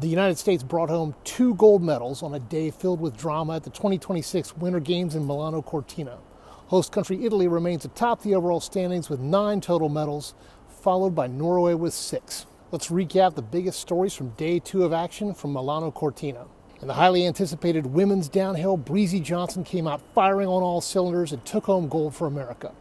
The United States brought home 2 gold medals on a day filled with drama at the 2026 Winter Games in Milano Cortina. Host country Italy remains atop the overall standings with 9 total medals, followed by Norway with 6. Let's recap the biggest stories from day 2 of action from Milano Cortina. In the highly anticipated women's downhill, Breezy Johnson came out firing on all cylinders and took home gold for America.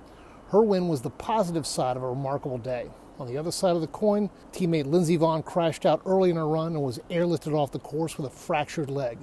Her win was the positive side of a remarkable day. On the other side of the coin, teammate Lindsey Vonn crashed out early in her run and was airlifted off the course with a fractured leg.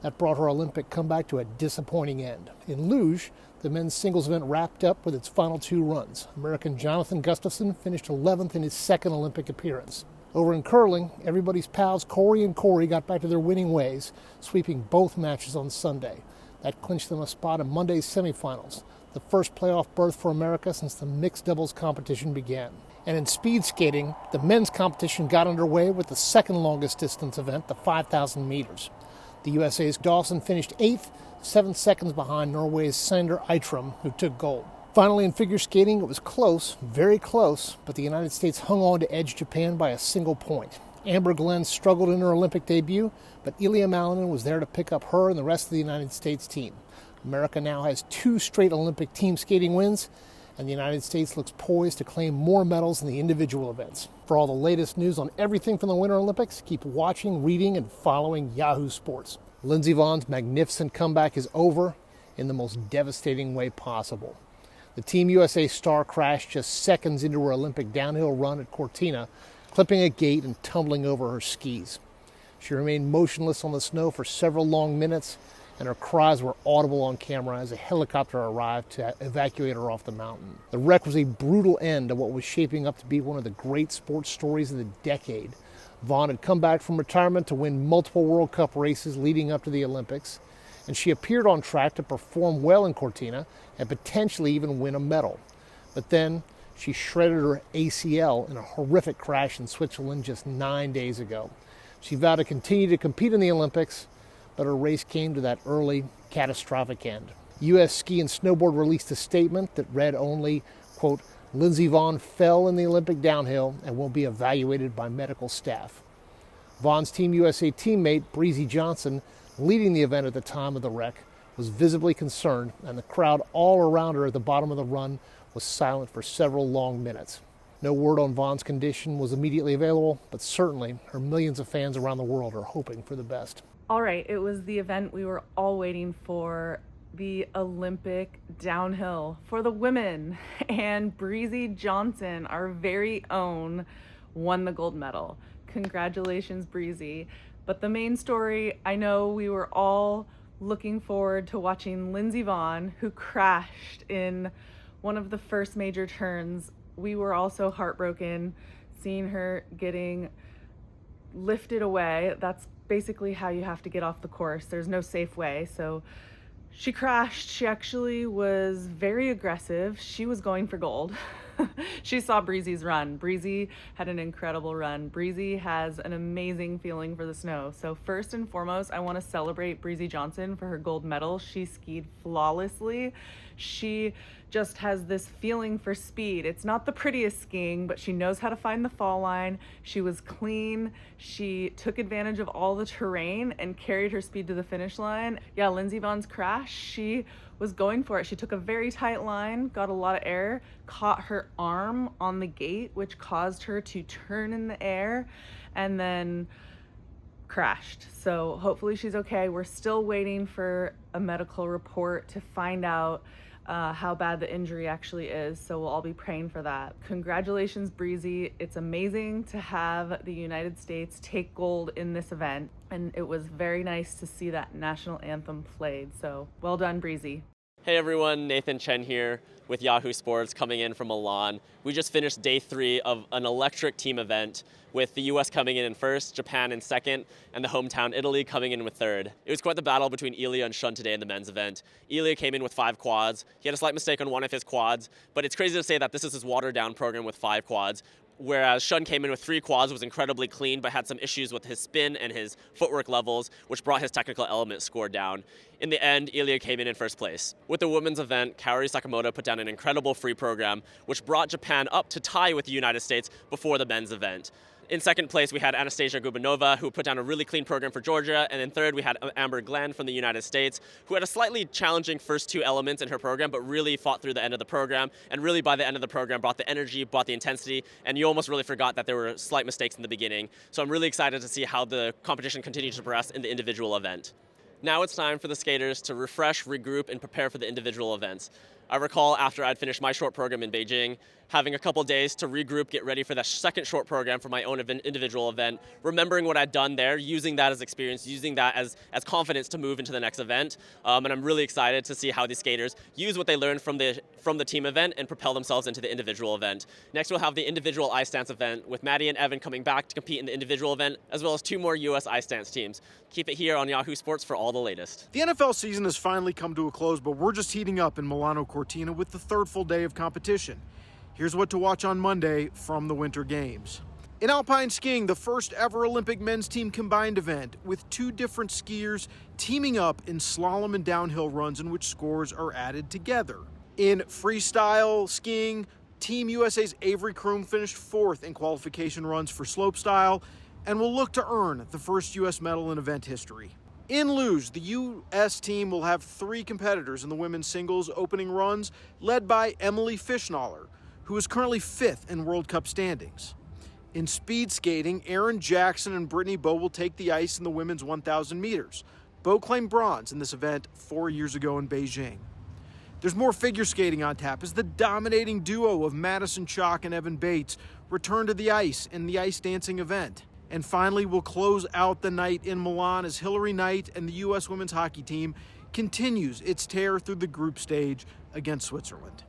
That brought her Olympic comeback to a disappointing end. In luge, the men's singles event wrapped up with its final 2 runs. American Jonathan Gustafson finished 11th in his second Olympic appearance. Over in curling, everybody's pals Corey and Corey got back to their winning ways, sweeping both matches on Sunday. That clinched them a spot in Monday's semifinals, the first playoff berth for America since the mixed doubles competition began. And in speed skating, the men's competition got underway with the second longest distance event, the 5,000 meters. The USA's Dawson finished 8th, 7 seconds behind Norway's Sander Eitram, who took gold. Finally, in figure skating, it was close, very close, but the United States hung on to edge Japan by a single point. Amber Glenn struggled in her Olympic debut, but Ilia Malinin was there to pick up her and the rest of the United States team. America now has 2 straight Olympic team skating wins, and the United States looks poised to claim more medals in the individual events. For all the latest news on everything from the Winter Olympics, keep watching, reading, and following Yahoo Sports. Lindsey Vonn's magnificent comeback is over in the most devastating way possible. The Team USA star crashed just seconds into her Olympic downhill run at Cortina, clipping a gate and tumbling over her skis. She remained motionless on the snow for several long minutes, and her cries were audible on camera as a helicopter arrived to evacuate her off the mountain. The wreck was a brutal end to what was shaping up to be one of the great sports stories of the decade. Vonn had come back from retirement to win multiple World Cup races leading up to the Olympics, and she appeared on track to perform well in Cortina and potentially even win a medal. But then she shredded her ACL in a horrific crash in Switzerland just 9 days ago. She vowed to continue to compete in the Olympics, but her race came to that early, catastrophic end. U.S. Ski and Snowboard released a statement that read only, quote, Lindsey Vonn fell in the Olympic downhill and will be evaluated by medical staff. Vonn's Team USA teammate, Breezy Johnson, leading the event at the time of the wreck, was visibly concerned, and the crowd all around her at the bottom of the run was silent for several long minutes. No word on Vonn's condition was immediately available, but certainly her millions of fans around the world are hoping for the best. All right, it was the event we were all waiting for, the Olympic downhill for the women. And Breezy Johnson, our very own, won the gold medal. Congratulations, Breezy. But the main story, I know we were all looking forward to watching Lindsey Vonn, who crashed in one of the first major turns. We were also heartbroken seeing her getting lifted away. That's basically how you have to get off the course. There's no safe way. So she crashed. She actually was very aggressive. She was going for gold. She saw Breezy's run. Breezy had an incredible run. Breezy has an amazing feeling for the snow. So first and foremost, I want to celebrate Breezy Johnson for her gold medal. She skied flawlessly. She just has this feeling for speed. It's not the prettiest skiing, but she knows how to find the fall line. She was clean. She took advantage of all the terrain and carried her speed to the finish line. Yeah, Lindsey Vonn's crash, she was going for it. She took a very tight line, got a lot of air, caught her arm on the gate, which caused her to turn in the air, and then crashed. So hopefully she's okay. We're still waiting for a medical report to find out how bad the injury actually is. So we'll all be praying for that. Congratulations, Breezy. It's amazing to have the United States take gold in this event. And it was very nice to see that national anthem played. So well done, Breezy. Hey everyone, Nathan Chen here with Yahoo Sports coming in from Milan. We just finished day 3 of an electric team event with the US coming in first, Japan in second, and the hometown Italy coming in with third. It was quite the battle between Ilia and Chen today in the men's event. Ilia came in with 5 quads. He had a slight mistake on one of his quads, but it's crazy to say that this is his watered down program with 5 quads. Whereas Chen came in with 3 quads, was incredibly clean, but had some issues with his spin and his footwork levels, which brought his technical element score down. In the end, Ilia came in first place. With the women's event, Kaori Sakamoto put down an incredible free program, which brought Japan up to tie with the United States before the men's event. In second place, we had Anastasia Gubanova, who put down a really clean program for Georgia. And in third, we had Amber Glenn from the United States, who had a slightly challenging first two elements in her program, but really fought through the end of the program. And really, by the end of the program, brought the energy, brought the intensity. And you almost really forgot that there were slight mistakes in the beginning. So I'm really excited to see how the competition continues to progress in the individual event. Now it's time for the skaters to refresh, regroup, and prepare for the individual events. I recall after I'd finished my short program in Beijing, having a couple days to regroup, get ready for the second short program for my own individual event, remembering what I'd done there, using that as experience, using that as confidence to move into the next event. And I'm really excited to see how these skaters use what they learned from the team event and propel themselves into the individual event. Next, we'll have the individual ice dance event with Maddie and Evan coming back to compete in the individual event, as well as 2 more U.S. ice dance teams. Keep it here on Yahoo Sports for all the latest. The NFL season has finally come to a close, but we're just heating up in Milano Cortina with the third full day of competition. Here's what to watch on Monday from the Winter Games. In alpine skiing, the first ever Olympic men's team combined event with 2 different skiers teaming up in slalom and downhill runs in which scores are added together. In freestyle skiing, Team USA's Avery Kroom finished 4th in qualification runs for slopestyle and will look to earn the first U.S. medal in event history. In luge, the U.S. team will have 3 competitors in the women's singles opening runs, led by Emily Fischnaller, who is currently 5th in World Cup standings. In speed skating, Erin Jackson and Brittany Bowe will take the ice in the women's 1,000 meters. Bowe claimed bronze in this event 4 years ago in Beijing. There's more figure skating on tap as the dominating duo of Madison Chock and Evan Bates return to the ice in the ice dancing event. And finally, we'll close out the night in Milan as Hillary Knight and the U.S. women's hockey team continues its tear through the group stage against Switzerland.